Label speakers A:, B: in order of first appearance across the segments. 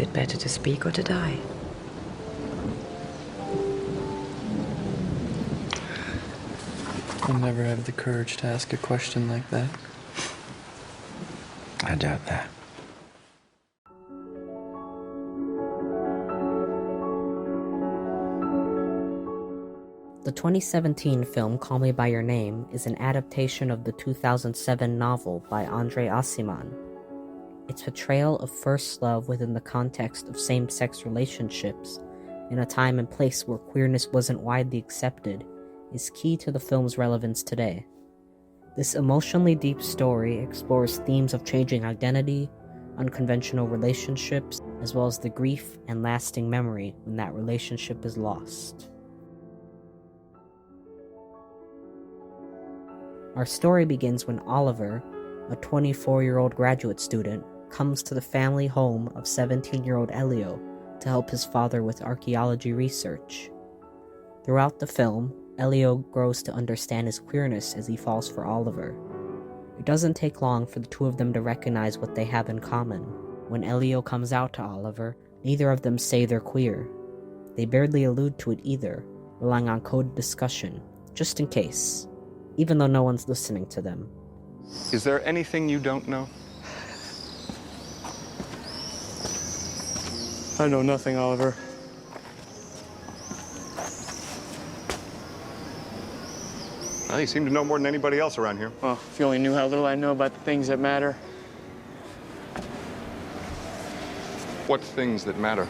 A: it better to speak or to die?
B: I'll never have the courage to ask a question like that.
C: I doubt that.
D: The 2017 film Call Me By Your Name is an adaptation of the 2007 novel by Andre Aciman. Its portrayal of first love within the context of same-sex relationships in a time and place where queerness wasn't widely accepted is key to the film's relevance today. This emotionally deep story explores themes of changing identity, unconventional relationships, as well as the grief and lasting memory when that relationship is lost. Our story begins when Oliver, a 24-year-old graduate student, comes to the family home of 17-year-old Elio to help his father with archaeology research. Throughout the film, Elio grows to understand his queerness as he falls for Oliver. It doesn't take long for the two of them to recognize what they have in common. When Elio comes out to Oliver, neither of them say they're queer. They barely allude to it either, relying on coded discussion, just in case, even though no one's listening to them.
E: Is there anything you don't know?
B: I know nothing, Oliver.
E: Well, you seem to know more than anybody else around here.
B: Well, if you only knew how little I know about the things that matter.
E: What things that matter?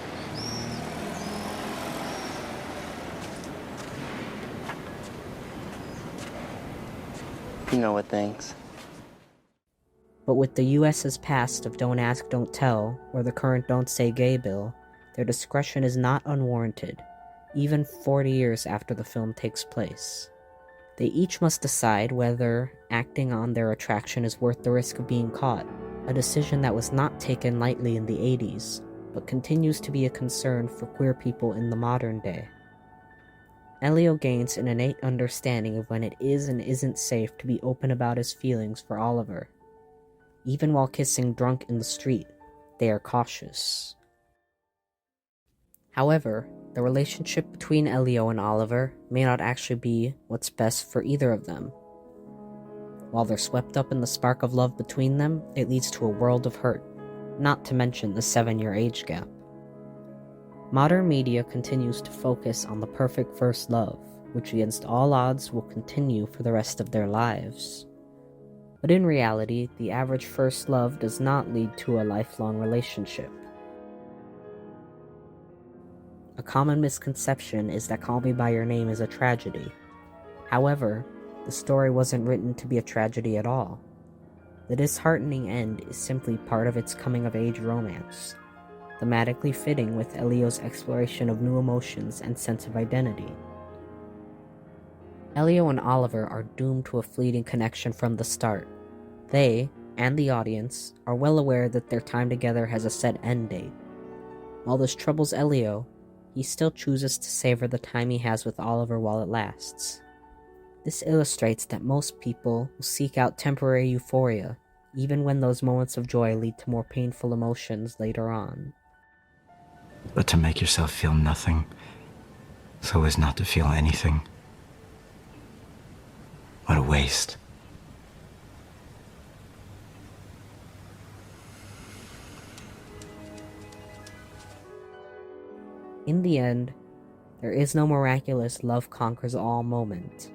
B: You know what things.
D: But with the US's past of Don't Ask, Don't Tell, or the current Don't Say Gay bill, their discretion is not unwarranted, even 40 years after the film takes place. They each must decide whether acting on their attraction is worth the risk of being caught, a decision that was not taken lightly in the 80s, but continues to be a concern for queer people in the modern day. Elio gains an innate understanding of when it is and isn't safe to be open about his feelings for Oliver. Even while kissing drunk in the street, they are cautious. However, the relationship between Elio and Oliver may not actually be what's best for either of them. While they're swept up in the spark of love between them, it leads to a world of hurt, not to mention the 7-year age gap. Modern media continues to focus on the perfect first love, which against all odds will continue for the rest of their lives. But in reality, the average first love does not lead to a lifelong relationship. A common misconception is that Call Me By Your Name is a tragedy. However, the story wasn't written to be a tragedy at all. The disheartening end is simply part of its coming-of-age romance, thematically fitting with Elio's exploration of new emotions and sense of identity. Elio and Oliver are doomed to a fleeting connection from the start. They, and the audience, are well aware that their time together has a set end date. While this troubles Elio, he still chooses to savor the time he has with Oliver while it lasts. This illustrates that most people will seek out temporary euphoria, even when those moments of joy lead to more painful emotions later on.
C: But to make yourself feel nothing, so as not to feel anything. What a waste.
D: In the end, there is no miraculous love conquers all moment.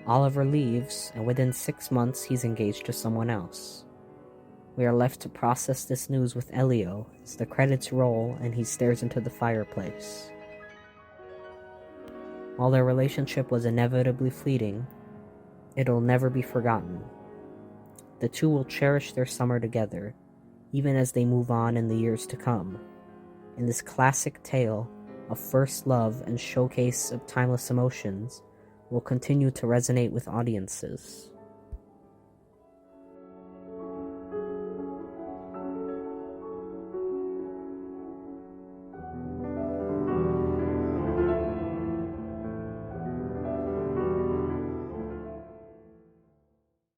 D: Oliver leaves, and within 6 months he's engaged to someone else. We are left to process this news with Elio as the credits roll and he stares into the fireplace. While their relationship was inevitably fleeting, it'll never be forgotten. The two will cherish their summer together, even as they move on in the years to come. In this classic tale of first love and showcase of timeless emotions will continue to resonate with audiences.